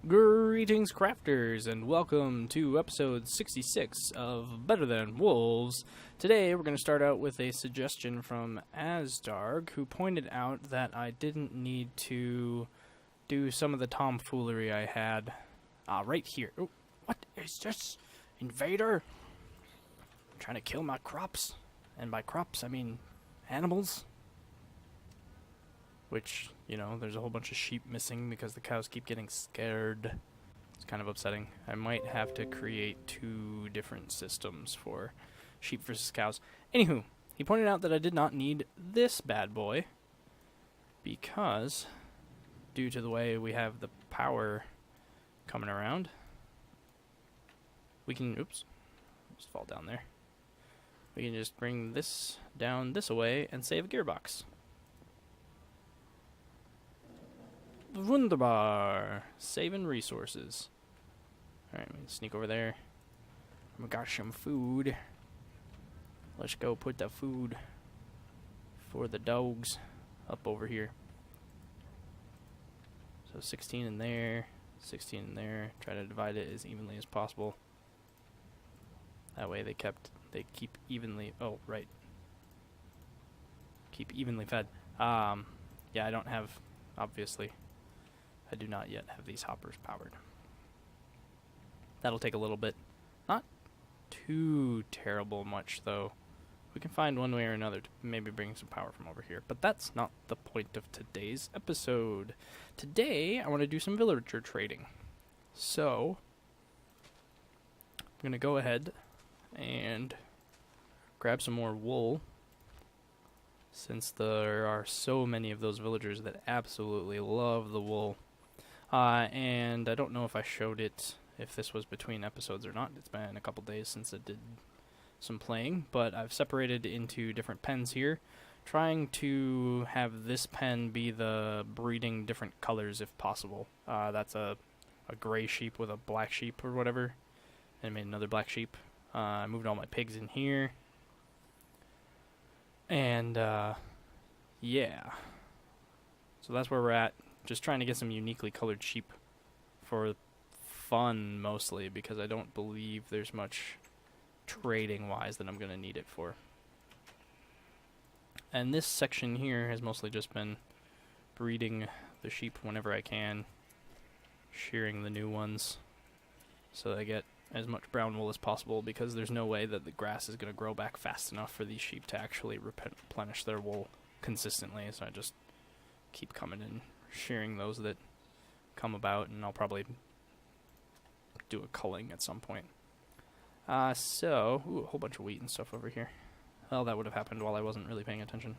Greetings, crafters, and welcome to episode 66 of Better Than Wolves. Today, we're going to start out with a suggestion from Asdarg, who pointed out that I didn't need to do some of the tomfoolery I had right here. Oh, what is this? Invader? Trying to kill my crops? And by crops, I mean animals? Which, you know, there's a whole bunch of sheep missing because the cows keep getting scared. It's kind of upsetting. I might have to create two different systems for sheep versus cows. Anywho, he pointed out that I did not need this bad boy because, due to the way we have the power coming around, we can, oops, just fall down there. We can just bring this down this way and save a gearbox. Wunderbar. Saving resources. Alright, we can sneak over there. We got some food. Let's go put the food for the dogs up over here. So 16 in there, 16 in there. Try to divide it as evenly as possible. That way they keep evenly, oh, right. Keep evenly fed. Yeah, I don't have, obviously, I do not yet have these hoppers powered. That'll take a little bit. Not too terrible much, though. We can find one way or another to maybe bring some power from over here. But that's not the point of today's episode. Today, I want to do some villager trading. So, I'm going to go ahead and grab some more wool, since there are so many of those villagers that absolutely love the wool. And I don't know if I showed it, if this was between episodes or not. It's been a couple days since I did some playing, but I've separated into different pens here, trying to have this pen be the breeding different colors if possible. That's a gray sheep with a black sheep or whatever, and I made another black sheep. I moved all my pigs in here, and yeah, so that's where we're at. Just trying to get some uniquely colored sheep for fun, mostly, because I don't believe there's much trading-wise that I'm going to need it for. And this section here has mostly just been breeding the sheep whenever I can, shearing the new ones, so that I get as much brown wool as possible, because there's no way that the grass is going to grow back fast enough for these sheep to actually replenish their wool consistently, so I just keep coming in, shearing those that come about, and I'll probably do a culling at some point. Ooh, a whole bunch of wheat and stuff over here. Well, that would have happened while I wasn't really paying attention.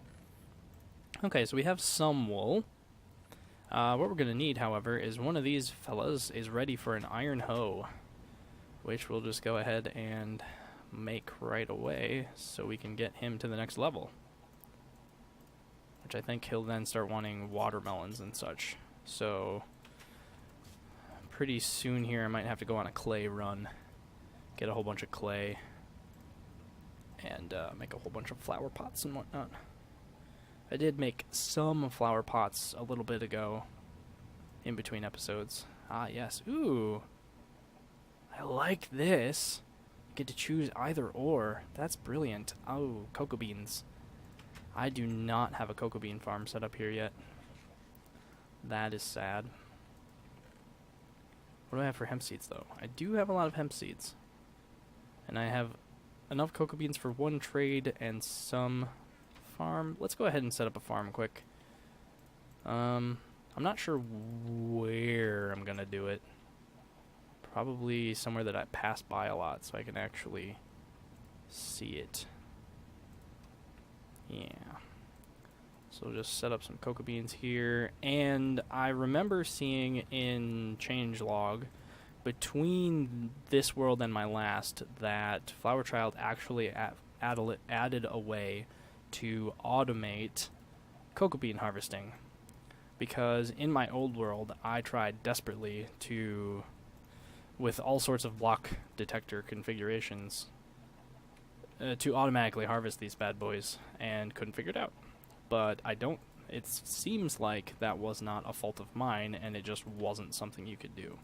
Okay, so we have some wool. What we're going to need, however, is one of these fellas is ready for an iron hoe, which we'll just go ahead and make right away so we can get him to the next level. Which I think he'll then start wanting watermelons and such. So, pretty soon here I might have to go on a clay run. Get a whole bunch of clay. And make a whole bunch of flower pots and whatnot. I did make some flower pots a little bit ago, in between episodes. Ah, yes. Ooh. I like this. I get to choose either or. That's brilliant. Oh, cocoa beans. I do not have a cocoa bean farm set up here yet. That is sad. What do I have for hemp seeds, though? I do have a lot of hemp seeds. And I have enough cocoa beans for one trade and some farm. Let's go ahead and set up a farm quick. I'm not sure where I'm going to do it. Probably somewhere that I pass by a lot so I can actually see it. Yeah. So just set up some cocoa beans here. And I remember seeing in changelog between this world and my last that Flower Child actually added a way to automate cocoa bean harvesting. Because in my old world, I tried desperately to, with all sorts of block detector configurations, to automatically harvest these bad boys, and couldn't figure it out. But I don't it seems like that was not a fault of mine, and it just wasn't something you could do.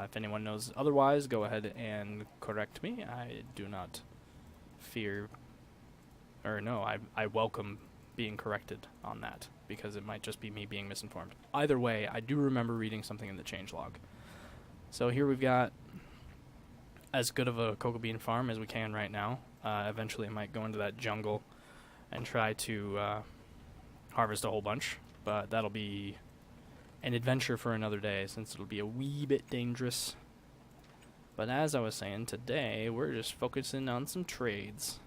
If anyone knows otherwise, go ahead and correct me. I do not fear, or no, I welcome being corrected on that, because it might just be me being misinformed. Either way, I do remember reading something in the changelog. So here we've got as good of a cocoa bean farm as we can right now. Eventually I might go into that jungle and try to harvest a whole bunch, but that'll be an adventure for another day, since it'll be a wee bit dangerous. But as I was saying, today we're just focusing on some trades.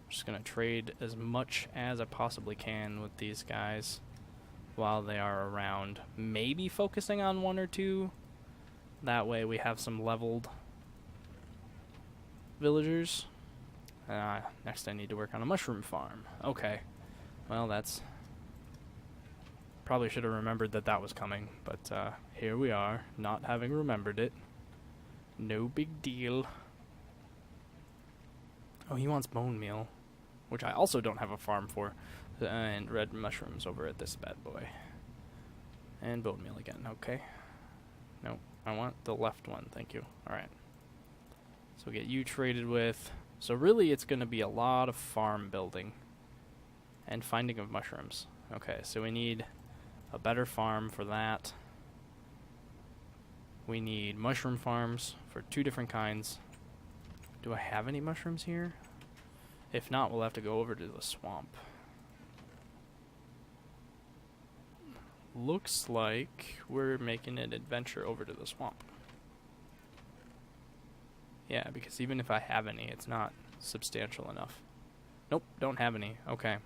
I'm just going to trade as much as I possibly can with these guys while they are around. Maybe focusing on one or two. That way we have some leveled villagers. Next I need to work on a mushroom farm. Okay. Well, that's... Probably should have remembered that that was coming, but here we are, not having remembered it. No big deal. Oh, he wants bone meal, which I also don't have a farm for. And red mushrooms over at this bad boy. And bone meal again, okay. No, I want the left one, thank you. Alright. So we'll get you traded with. So really it's going to be a lot of farm building and finding of mushrooms. Okay, so we need a better farm for that. We need mushroom farms for 2 different kinds. Do I have any mushrooms here? If not, we'll have to go over to the swamp. Looks like we're making an adventure over to the swamp. Yeah, because even if I have any, it's not substantial enough. Nope, don't have any. Okay.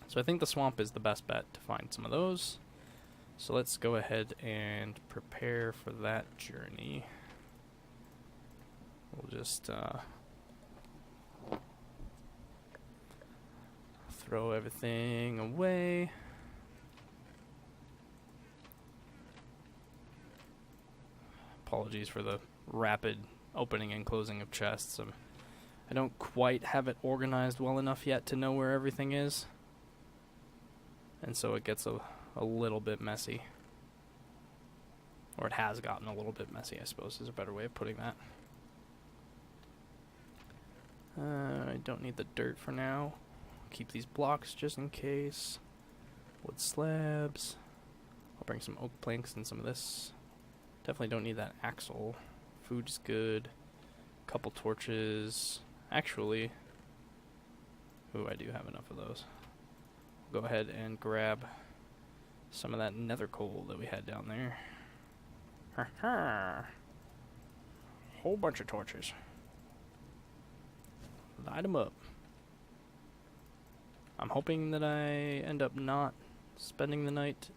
So I think the swamp is the best bet to find some of those. So let's go ahead and prepare for that journey. We'll just throw everything away. Apologies for the rapid opening and closing of chests. I don't quite have it organized well enough yet to know where everything is. And so it gets a little bit messy. Or it has gotten a little bit messy, I suppose, is a better way of putting that. I don't need the dirt for now. Keep these blocks just in case. Wood slabs. I'll bring some oak planks and some of this. Definitely don't need that axle. Food's good. Couple torches. Actually, ooh, I do have enough of those. Go ahead and grab some of that nether coal that we had down there. Ha ha! Whole bunch of torches. Light them up. I'm hoping that I end up not spending the night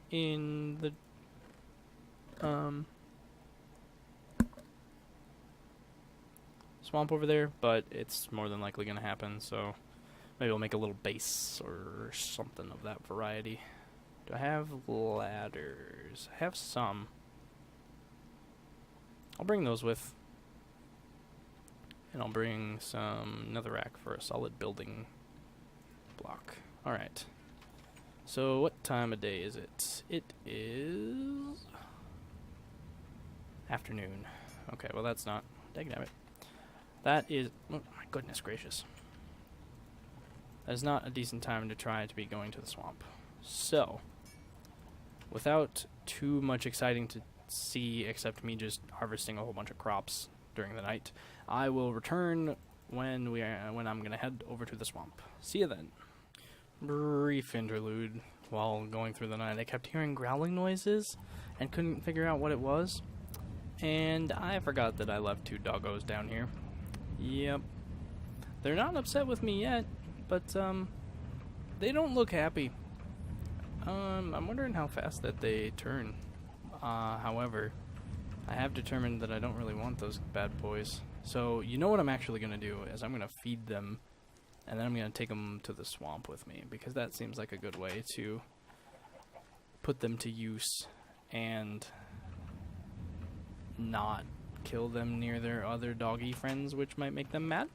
in the swamp over there, but it's more than likely going to happen, so maybe we'll make a little base or something of that variety. Do I have ladders? I have some. I'll bring those with. And I'll bring some netherrack for a solid building block. Alright. So what time of day is it? It is afternoon. Okay, well that's not. Dagnabbit. That is, oh my goodness gracious. That is not a decent time to try to be going to the swamp. So, without too much exciting to see except me just harvesting a whole bunch of crops during the night, I will return when I'm gonna head over to the swamp. See you then. Brief interlude. While going through the night, I kept hearing growling noises and couldn't figure out what it was. And I forgot that I left 2 doggos down here. Yep. They're not upset with me yet, but they don't look happy. I'm wondering how fast that they turn. However, I have determined that I don't really want those bad boys. So, you know what I'm actually going to do is I'm going to feed them, and then I'm going to take them to the swamp with me, because that seems like a good way to put them to use and not kill them near their other doggy friends, which might make them mad.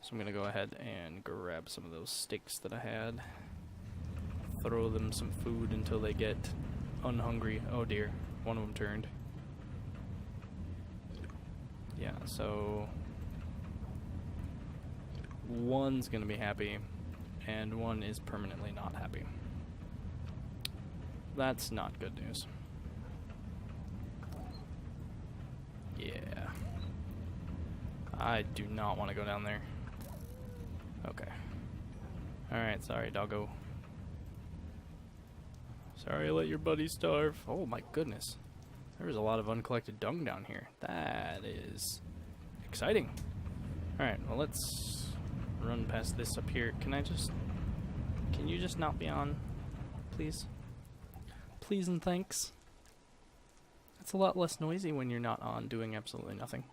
So I'm going to go ahead and grab some of those sticks that I had. throw them some food until they get unhungry. Oh dear, one of them turned. Yeah, so one's gonna be happy, and one is permanently not happy. That's not good news. Yeah. I do not want to go down there. Okay. Alright, sorry, doggo. Sorry I let your buddy starve. Oh my goodness. There's a lot of uncollected dung down here. That is exciting. Alright, well let's run past this up here. Can you just not be on, please? Please and thanks. It's a lot less noisy when you're not on doing absolutely nothing.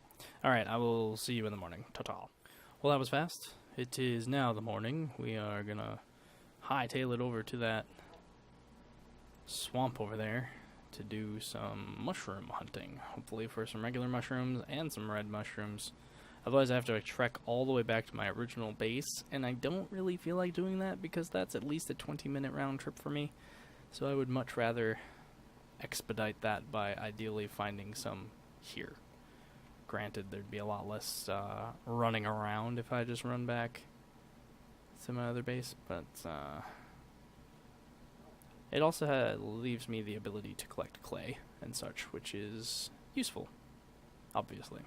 Alright, I will see you in the morning. Ta-ta. Well, that was fast. It is now the morning. We are gonna hightail it over to that swamp over there to do some mushroom hunting. Hopefully for some regular mushrooms and some red mushrooms. Otherwise I have to trek all the way back to my original base, and I don't really feel like doing that because that's at least a 20-minute round trip for me. So I would much rather expedite that by ideally finding some here. Granted, there'd be a lot less running around if I just run back to my other base, but it also leaves me the ability to collect clay and such, which is useful, obviously.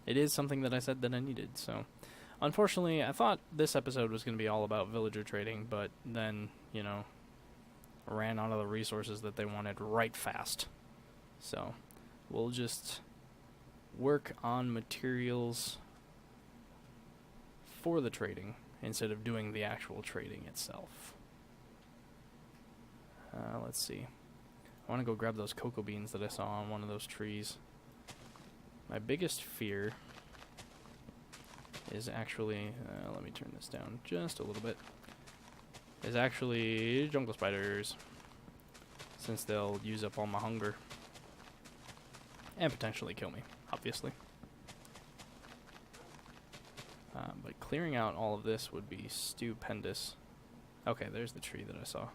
It is something that I said that I needed, so unfortunately I thought this episode was going to be all about villager trading, but then, you know, ran out of the resources that they wanted right fast. So we'll just work on materials for the trading instead of doing the actual trading itself. Let's see. I want to go grab those cocoa beans that I saw on one of those trees. My biggest fear is actually, let me turn this down just a little bit, is actually jungle spiders, since they'll use up all my hunger and potentially kill me, obviously. But clearing out all of this would be stupendous. Okay, there's the tree that I saw.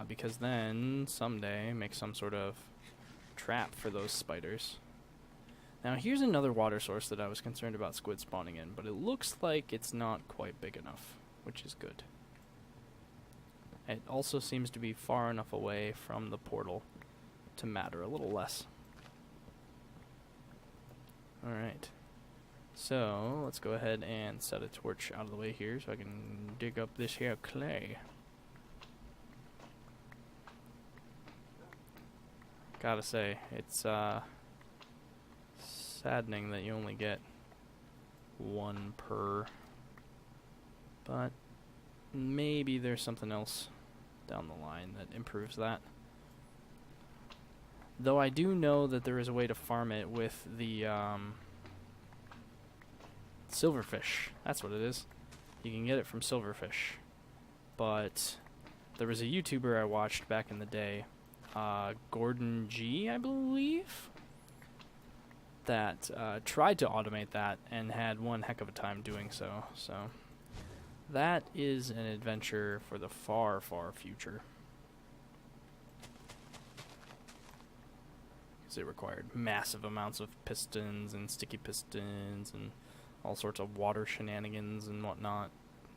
Because then someday make some sort of trap for those spiders. Now here's another water source that I was concerned about squid spawning in, but it looks like it's not quite big enough, which is good. It also seems to be far enough away from the portal to matter a little less. Alright. So, let's go ahead and set a torch out of the way here so I can dig up this here clay. Gotta say, it's saddening that you only get one per, but maybe there's something else down the line that improves that. Though I do know that there is a way to farm it with the silverfish. That's what it is. You can get it from silverfish. But there was a YouTuber I watched back in the day, Gordon G, I believe, that tried to automate that and had one heck of a time doing so. So that is an adventure for the far, far future. Because it required massive amounts of pistons and sticky pistons and all sorts of water shenanigans and whatnot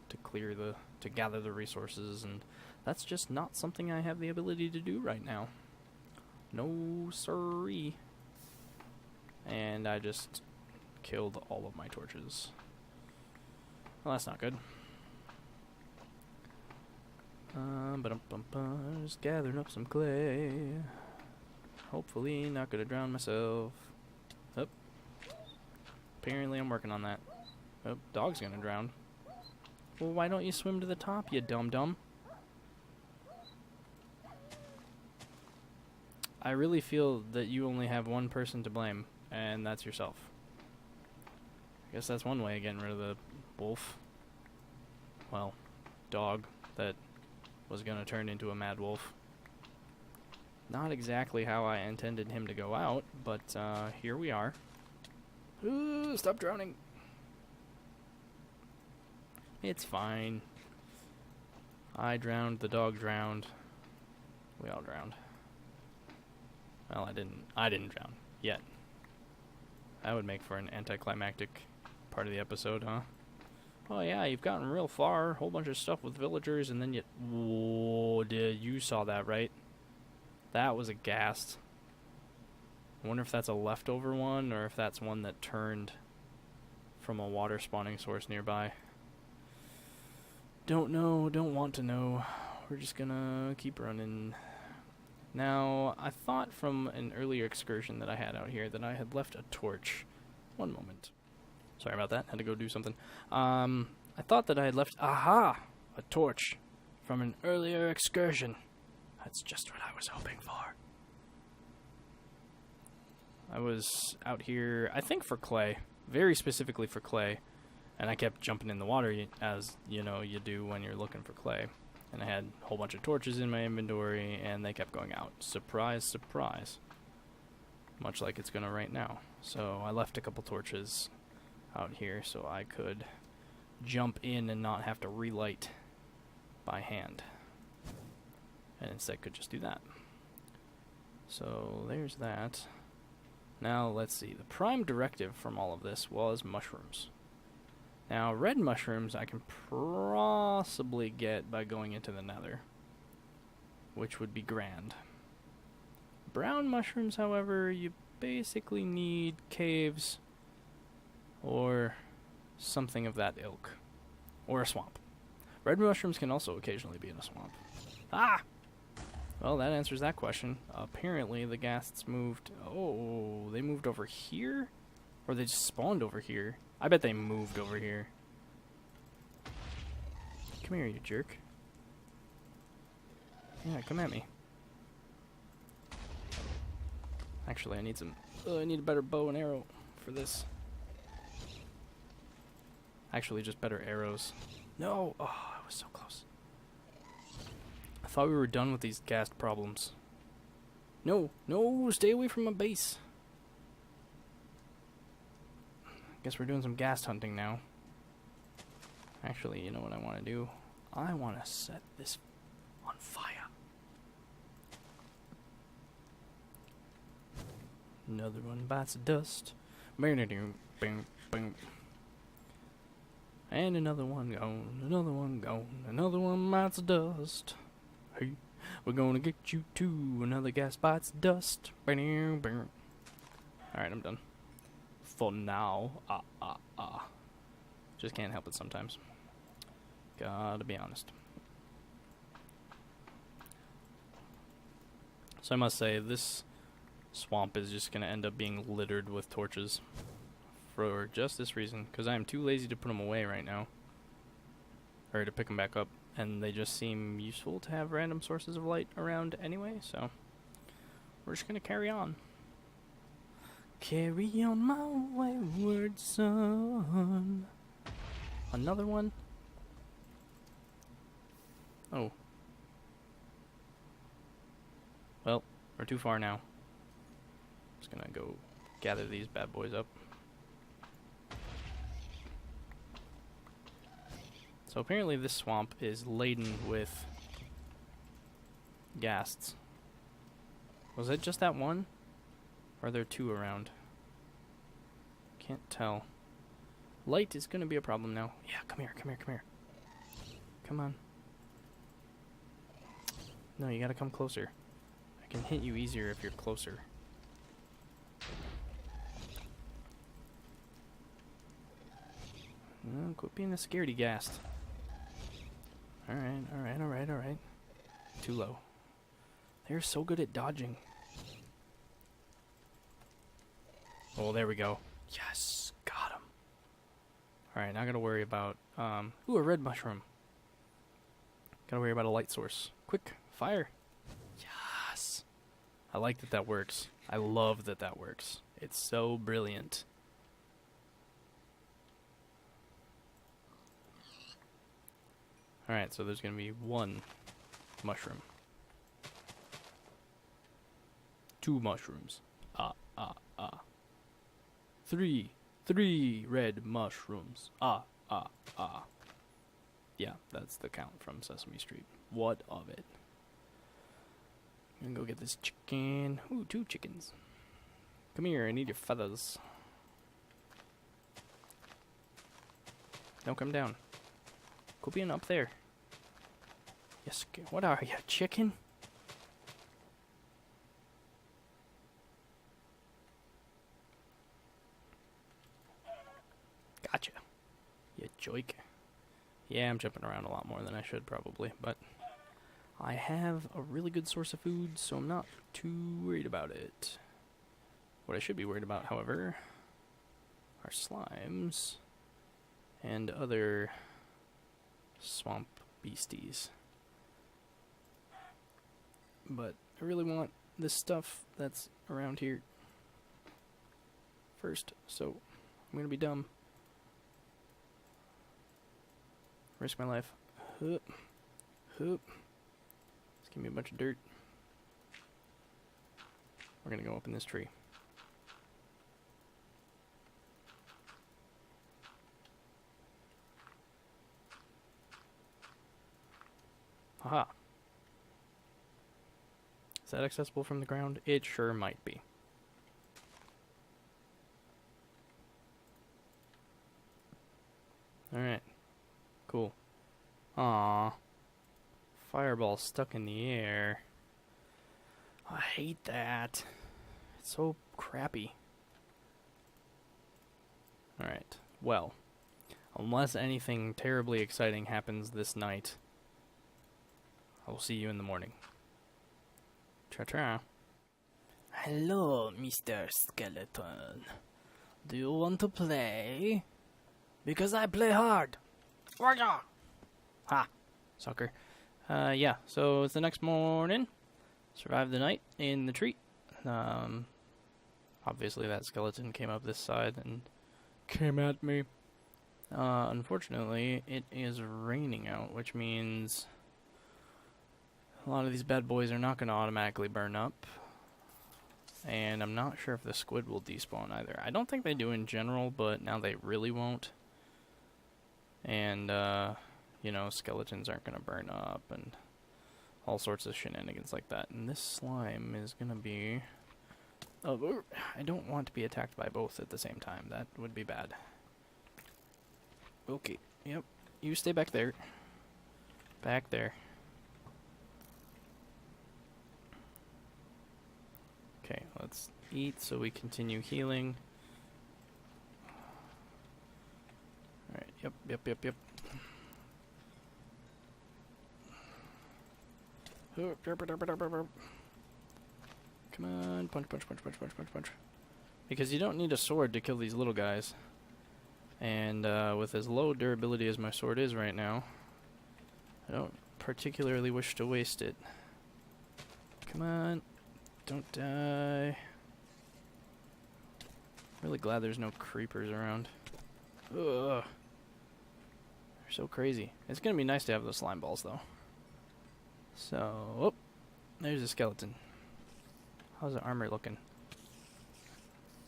to gather the resources, and that's just not something I have the ability to do right now. No siree. And I just killed all of my torches. Well, that's not good. Just gathering up some clay. Hopefully not gonna drown myself. Oh. Apparently I'm working on that. Oh, dog's gonna drown. Well, why don't you swim to the top, you dum-dum? I really feel that you only have one person to blame, and that's yourself. I guess that's one way of getting rid of the wolf. Well, dog that was gonna turn into a mad wolf. Not exactly how I intended him to go out, but here we are. Ooh, stop drowning. It's fine. I drowned, the dog drowned. We all drowned. Well, I didn't drown. Yet. That would make for an anticlimactic part of the episode, huh? Oh yeah, you've gotten real far. Whole bunch of stuff with villagers, and then you... Whoa, dude, you saw that, right? That was a ghast. I wonder if that's a leftover one, or if that's one that turned from a water spawning source nearby. Don't know, don't want to know. We're just gonna keep running. Now, I thought from an earlier excursion that I had out here that I had left a torch. One moment. Sorry about that, had to go do something. I thought that I had left, a torch from an earlier excursion. That's just what I was hoping for. I was out here, I think for clay, very specifically for clay, and I kept jumping in the water, as you know you do when you're looking for clay. And I had a whole bunch of torches in my inventory, and they kept going out. Surprise, surprise. Much like it's gonna right now. So I left a couple torches out here so I could jump in and not have to relight by hand. And instead could just do that. So there's that. Now let's see. The prime directive from all of this was mushrooms. Now red mushrooms I can possibly get by going into the nether, which would be grand. Brown mushrooms, however, you basically need caves or something of that ilk. Or a swamp. Red mushrooms can also occasionally be in a swamp. Ah! Well, that answers that question. Apparently the ghasts moved... Oh, they moved over here? Or they just spawned over here? I bet they moved over here. Come here, you jerk. Yeah, come at me. Actually, I need some... I need a better bow and arrow for this. Actually, just better arrows. No! Oh, I was so close. I thought we were done with these ghast problems. No! No! Stay away from my base! Guess we're doing some ghast hunting now. Actually, you know what I want to do? I want to set this on fire. Another one bites the dust. And another one gone, another one gone, another one bites the dust. Hey, we're gonna get you too. Another gas bites the dust. Alright, I'm done. For now. Just can't help it sometimes. Gotta be honest. So I must say, this swamp is just gonna end up being littered with torches. For just this reason. Because I am too lazy to put them away right now. Or to pick them back up. And they just seem useful to have random sources of light around anyway, so we're just gonna carry on. Carry on my wayward son. Another one? Oh. Well, we're too far now. Just gonna go gather these bad boys up. So apparently this swamp is laden with ghasts. Was it just that one? Or are there two around? Can't tell. Light is gonna be a problem now. Yeah, come here, come here, come here. Come on. No, you gotta come closer. I can hit you easier if you're closer. No, quit being a scaredy ghast. Alright, alright, alright, alright. Too low. They're so good at dodging. Oh, there we go. Yes, got him. Alright, now I gotta worry about, ooh, a red mushroom. Gotta worry about a light source. Quick, fire. Yes. I like that that works. I love that that works. It's so brilliant. Alright, so there's gonna be one mushroom. Two mushrooms. Three red mushrooms. Yeah, that's the count from Sesame Street. what of it. I'm gonna go get this chicken. Ooh, 2 chickens. Come here, I need your feathers. No, come down. Go being up there. Yes, what are you, chicken? Gotcha. You joik. Yeah, I'm jumping around a lot more than I should probably, but I have a really good source of food, so I'm not too worried about it. What I should be worried about, however, are slimes and other swamp beasties. But I really want this stuff that's around here first, so I'm gonna be dumb. Risk my life. Hup. Hup. Just give me a bunch of dirt. We're gonna go up in this tree. Aha. Is that accessible from the ground? It sure might be. Alright. Cool. Aww. Fireball stuck in the air. I hate that. It's so crappy. Alright. Well, unless anything terribly exciting happens this night, I'll see you in the morning. Cha-cha. Hello, Mr. Skeleton. Do you want to play? Because I play hard. Ha, sucker. Yeah, so it's the next morning. Survived the night in the tree. Obviously that skeleton came up this side and came at me. Unfortunately, it is raining out, which means a lot of these bad boys are not going to automatically burn up. And I'm not sure if the squid will despawn either. I don't think they do in general, but now they really won't. And, you know, skeletons aren't going to burn up and all sorts of shenanigans like that. And this slime is going to be... Oh, I don't want to be attacked by both at the same time. That would be bad. Okay, yep. You stay back there. Back there. Okay, let's eat so we continue healing. Alright, yep. Come on, punch. Because you don't need a sword to kill these little guys. And with as low durability as my sword is right now, I don't particularly wish to waste it. Come on, don't die. Really glad there's no creepers around. Ugh. They're so crazy. It's gonna be nice to have those slime balls though. So, oh, there's a skeleton. How's the armor looking?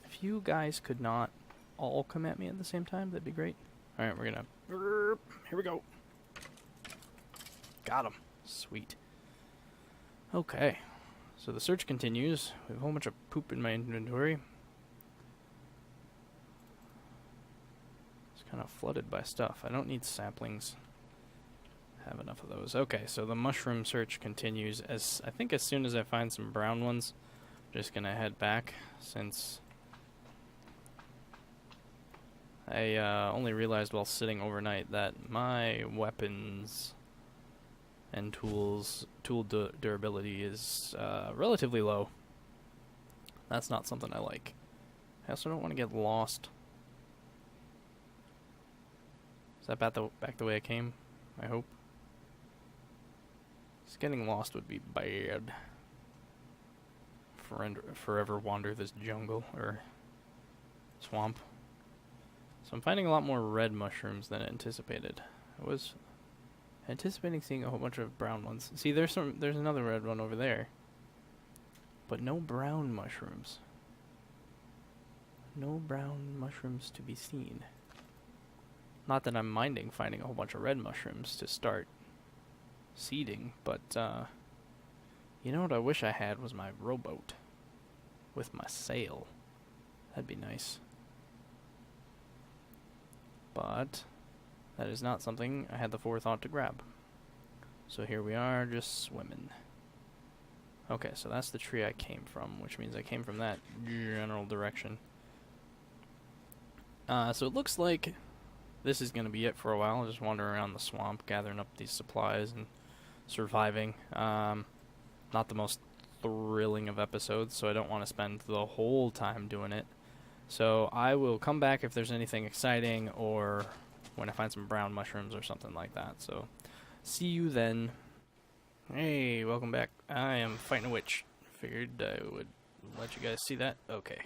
If you guys could not all come at me at the same time, that'd be great. Alright, we're gonna... Here we go. Got him. Sweet. Okay. So the search continues. We have a whole bunch of poop in my inventory. It's kind of flooded by stuff. I don't need saplings. Have enough of those. Okay, so the mushroom search continues. I think as soon as I find some brown ones, I'm just gonna head back, since I only realized while sitting overnight that my weapons and tool durability is relatively low. That's not something I like. I also don't want to get lost. Is that back the way I came? I hope. Just getting lost would be bad. Forever wander this jungle or swamp. So I'm finding a lot more red mushrooms than anticipated. I was anticipating seeing a whole bunch of brown ones. See, there's another red one over there. But no brown mushrooms. No brown mushrooms to be seen. Not that I'm minding finding a whole bunch of red mushrooms to start. seeding, but you know what I wish I had was my rowboat with my sail. That'd be nice. But that is not something I had the forethought to grab. So here we are, just swimming. Okay, so that's the tree I came from, which means I came from that general direction. So it looks like this is going to be it for a while, just wandering around the swamp, gathering up these supplies and surviving. Not the most thrilling of episodes, so I don't want to spend the whole time doing it. So I will come back if there's anything exciting, or when I find some brown mushrooms or something like that. So see you then. Hey, welcome back. I am fighting a witch. Figured I would let you guys see that. Okay.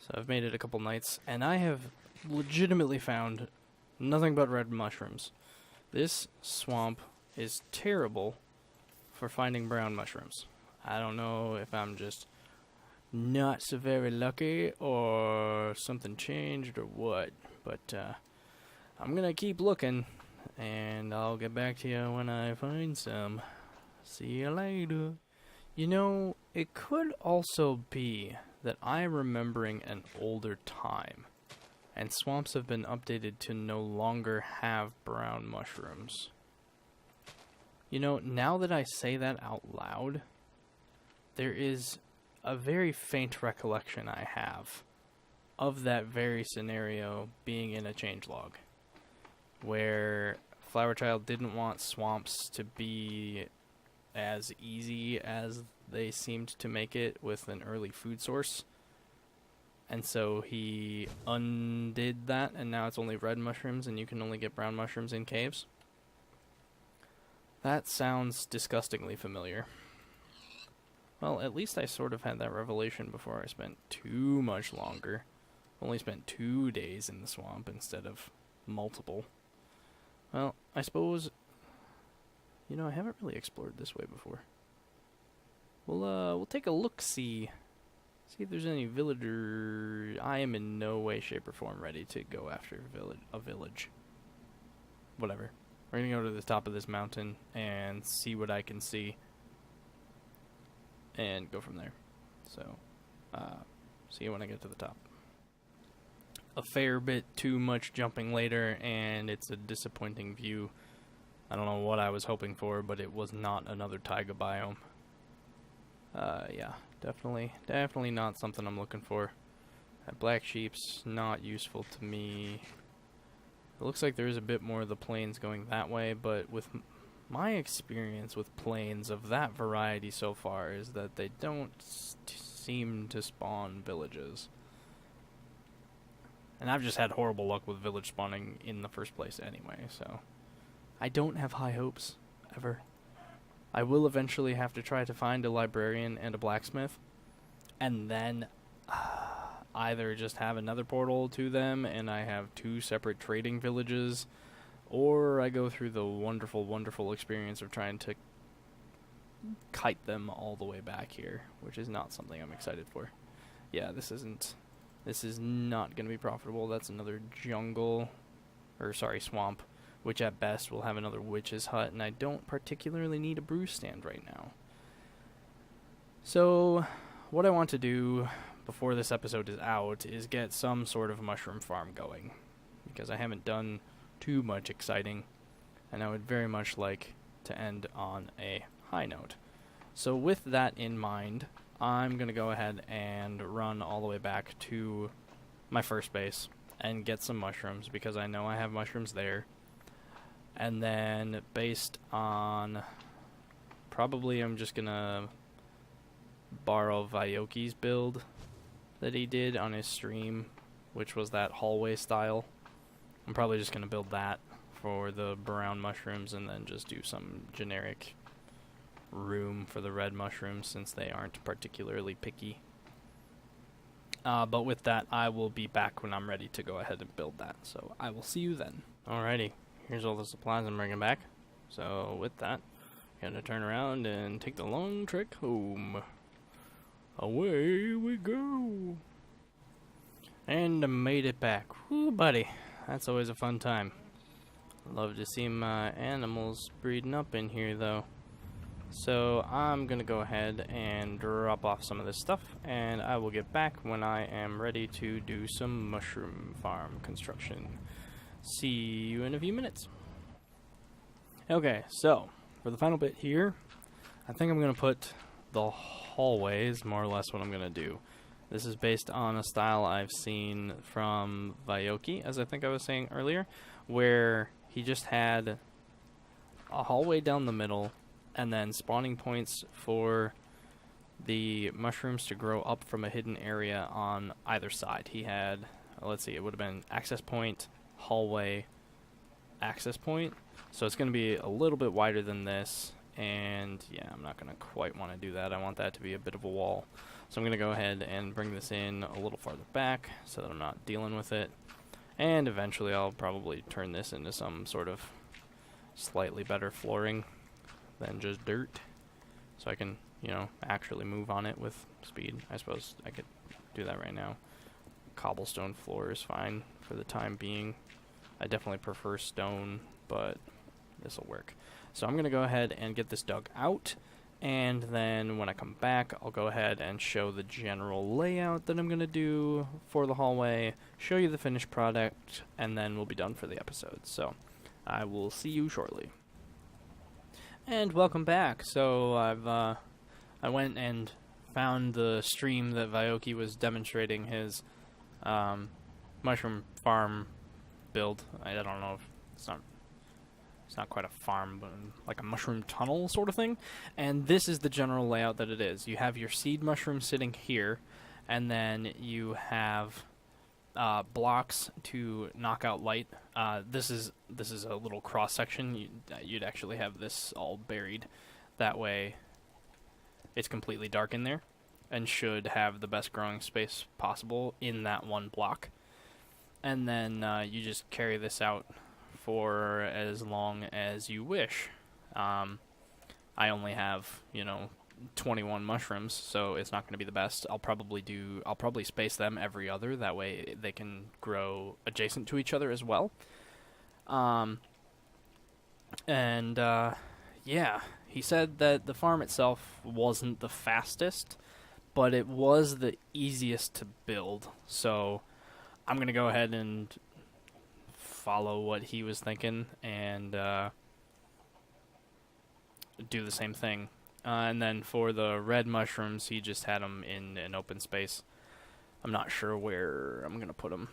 So I've made it a couple nights, and I have legitimately found nothing but red mushrooms. This swamp is terrible for finding brown mushrooms. I don't know if I'm just not so very lucky or something changed or what, but I'm gonna keep looking, and I'll get back to you when I find some. See you later. You know, it could also be that I'm remembering an older time, and swamps have been updated to no longer have brown mushrooms. You know, now that I say that out loud, there is a very faint recollection I have of that very scenario being in a changelog, where Flower Child didn't want swamps to be as easy as they seemed to make it with an early food source, and so he undid that, and now it's only red mushrooms and you can only get brown mushrooms in caves. That sounds disgustingly familiar. Well, at least I sort of had that revelation before I spent too much longer. Only spent 2 days in the swamp instead of multiple. Well, I suppose, you know, I haven't really explored this way before. We'll take a look-see. See if there's any villager. I am in no way, shape, or form ready to go after a village. Whatever. We're gonna go to the top of this mountain and see what I can see, and go from there. So, see you when I get to the top. A fair bit too much jumping later, and it's a disappointing view. I don't know what I was hoping for, but it was not another taiga biome. Yeah, definitely not something I'm looking for. That black sheep's not useful to me. It looks like there is a bit more of the plains going that way, but with my experience with plains of that variety so far is that they don't seem to spawn villages. And I've just had horrible luck with village spawning in the first place anyway, so I don't have high hopes, ever. I will eventually have to try to find a librarian and a blacksmith, and then either just have another portal to them and I have 2 separate trading villages, or I go through the wonderful, wonderful experience of trying to kite them all the way back here, which is not something I'm excited for. Yeah, this is not going to be profitable. That's another jungle, or sorry, swamp, which at best will have another witch's hut, and I don't particularly need a brew stand right now. So, what I want to do before this episode is out is get some sort of mushroom farm going, because I haven't done too much exciting, and I would very much like to end on a high note. So with that in mind, I'm going to go ahead and run all the way back to my first base and get some mushrooms, because I know I have mushrooms there. And then based on, probably I'm just going to borrow Vyoki's build that he did on his stream, which was that hallway style. I'm probably just going to build that for the brown mushrooms and then just do some generic room for the red mushrooms, since they aren't particularly picky. But with that, I will be back when I'm ready to go ahead and build that. So I will see you then. Alrighty, here's all the supplies I'm bringing back. So with that, I'm going to turn around and take the long trek home. Away we go. And I made it back. Woo, buddy. That's always a fun time. Love to see my animals breeding up in here though. So I'm gonna go ahead and drop off some of this stuff, and I will get back when I am ready to do some mushroom farm construction. See you in a few minutes. Okay, so for the final bit here, I think I'm gonna put the hallways, more or less what I'm gonna do. This is based on a style I've seen from Vyoki, as I think I was saying earlier, where he just had a hallway down the middle and then spawning points for the mushrooms to grow up from a hidden area on either side. He had, let's see, it would have been access point, hallway, access point. So it's going to be a little bit wider than this, and yeah, I'm not going to quite want to do that. I want that to be a bit of a wall. So I'm going to go ahead and bring this in a little farther back so that I'm not dealing with it. And eventually I'll probably turn this into some sort of slightly better flooring than just dirt, so I can, you know, actually move on it with speed. I suppose I could do that right now. Cobblestone floor is fine for the time being. I definitely prefer stone, but this will work. So I'm going to go ahead and get this dug out, and then when I come back, I'll go ahead and show the general layout that I'm going to do for the hallway, show you the finished product, and then we'll be done for the episode. So I will see you shortly. And welcome back. So I went and found the stream that Vyoki was demonstrating his mushroom farm build. I don't know if it's not quite a farm, but like a mushroom tunnel sort of thing. And this is the general layout that it is. You have your seed mushroom sitting here, and then you have blocks to knock out light. This is a little cross section. You'd actually have this all buried. That way, it's completely dark in there, and should have the best growing space possible in that one block. And then you just carry this out for as long as you wish. I only have, 21 mushrooms, so it's not going to be the best. I'll probably space them every other, that way they can grow adjacent to each other as well. Yeah, he said that the farm itself wasn't the fastest, but it was the easiest to build. So I'm going to go ahead and follow what he was thinking and do the same thing. And then for the red mushrooms, he just had them in an open space. I'm not sure where I'm going to put them.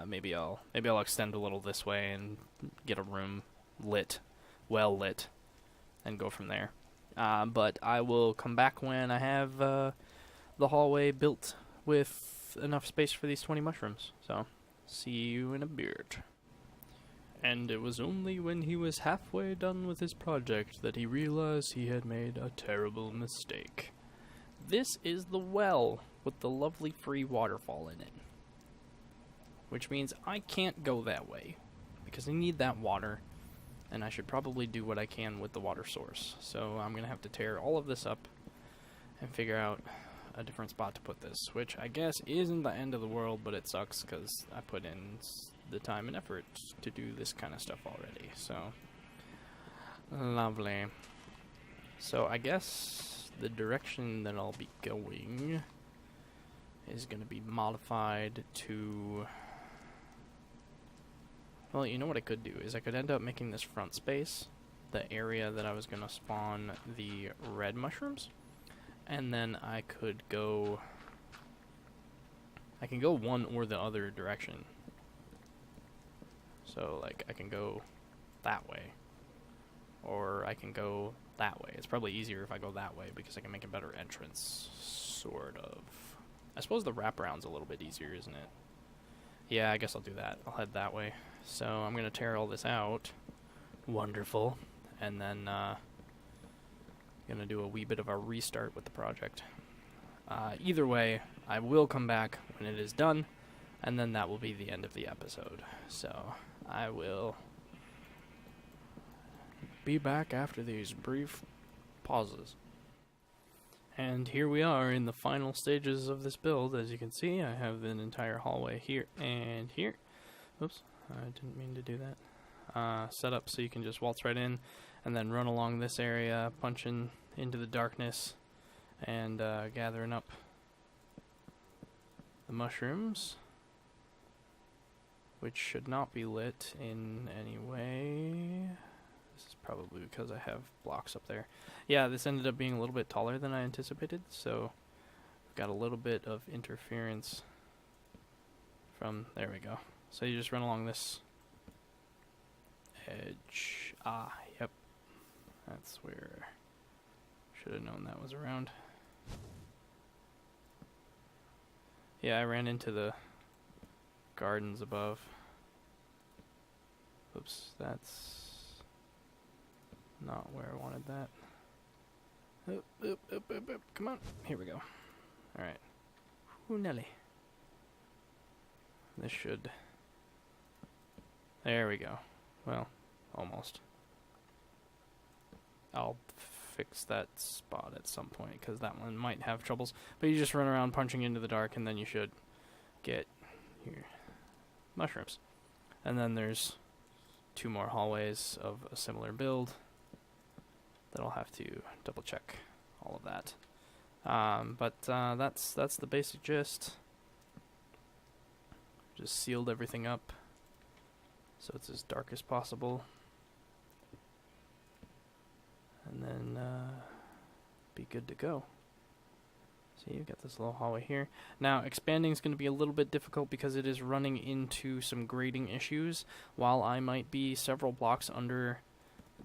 Maybe I'll extend a little this way and get a room well lit, and go from there. But I will come back when I have the hallway built with enough space for these 20 mushrooms. So, see you in a bit. And it was only when he was halfway done with his project that he realized he had made a terrible mistake. This is the well with the lovely free waterfall in it. Which means I can't go that way, because I need that water, and I should probably do what I can with the water source. So I'm going to have to tear all of this up and figure out a different spot to put this, which I guess isn't the end of the world, but it sucks because I put in the time and effort to do this kind of stuff already. So, lovely. So I guess the direction that I'll be going is going to be modified to... Well, you know what I could do is I could end up making this front space the area that I was going to spawn the red mushrooms. And then I could go... I can go one or the other direction. So, like, I can go that way. Or I can go that way. It's probably easier if I go that way because I can make a better entrance, sort of. I suppose the wraparound's a little bit easier, isn't it? Yeah, I guess I'll do that. I'll head that way. So I'm going to tear all this out. Wonderful. And then going to do a wee bit of a restart with the project. Either way, I will come back when it is done, and then that will be the end of the episode. So I will be back after these brief pauses. And here we are in the final stages of this build. As you can see, I have an entire hallway here and here. Oops, I didn't mean to do that. Set up so you can just waltz right in and then run along this area, punching into the darkness and gathering up the mushrooms, which should not be lit in any way. This is probably because I have blocks up there. Yeah, this ended up being a little bit taller than I anticipated, so we've got a little bit of interference from, there we go. So you just run along this edge. Ah, yep. That's where, should have known that was around. Yeah, I ran into the gardens above. Oops, that's not where I wanted that. Oop, come on. Here we go. Alright. Ooh, Nelly. This should... There we go. Well, almost. I'll fix that spot at some point, because that one might have troubles. But you just run around punching into the dark, and then you should get your mushrooms. And then there's 2 more hallways of a similar build that I'll have to double check all of that. But that's the basic gist. Just sealed everything up so it's as dark as possible. And then be good to go. See, you've got this little hallway here. Now, expanding is going to be a little bit difficult because it is running into some grading issues. While I might be several blocks under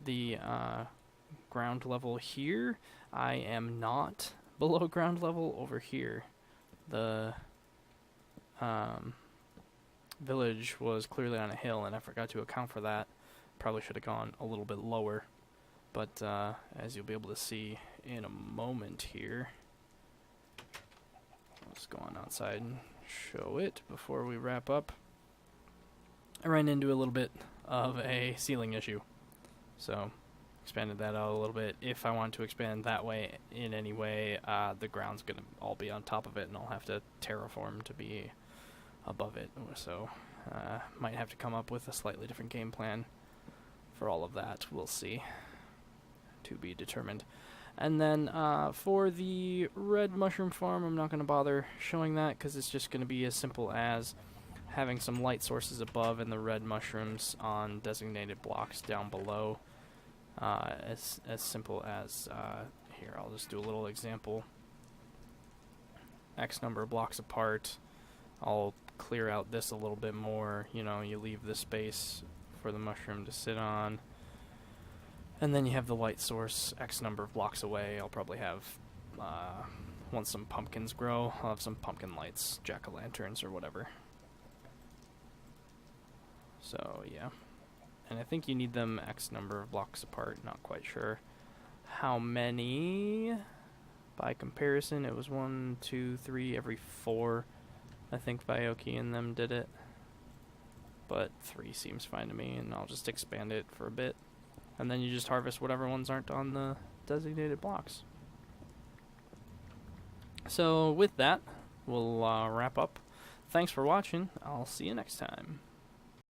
the ground level here, I am not below ground level over here. The village was clearly on a hill, and I forgot to account for that. Probably should have gone a little bit lower. But as you'll be able to see in a moment here, let's go on outside and show it before we wrap up. I ran into a little bit of a ceiling issue, so expanded that out a little bit. If I want to expand that way in any way, the ground's going to all be on top of it, and I'll have to terraform to be above it. So might have to come up with a slightly different game plan for all of that. We'll see. To be determined. And then for the red mushroom farm, I'm not going to bother showing that because it's just going to be as simple as having some light sources above and the red mushrooms on designated blocks down below. As simple as here, I'll just do a little example. X number of blocks apart. I'll clear out this a little bit more. You know, you leave the space for the mushroom to sit on. And then you have the light source X number of blocks away. I'll probably have, once some pumpkins grow, I'll have some pumpkin lights, jack-o'-lanterns or whatever. So, yeah. And I think you need them X number of blocks apart, not quite sure how many. By comparison, it was 1, 2, 3, every 4. I think Vioki and them did it. But 3 seems fine to me, and I'll just expand it for a bit. And then you just harvest whatever ones aren't on the designated blocks. So with that, we'll wrap up. Thanks for watching. I'll see you next time.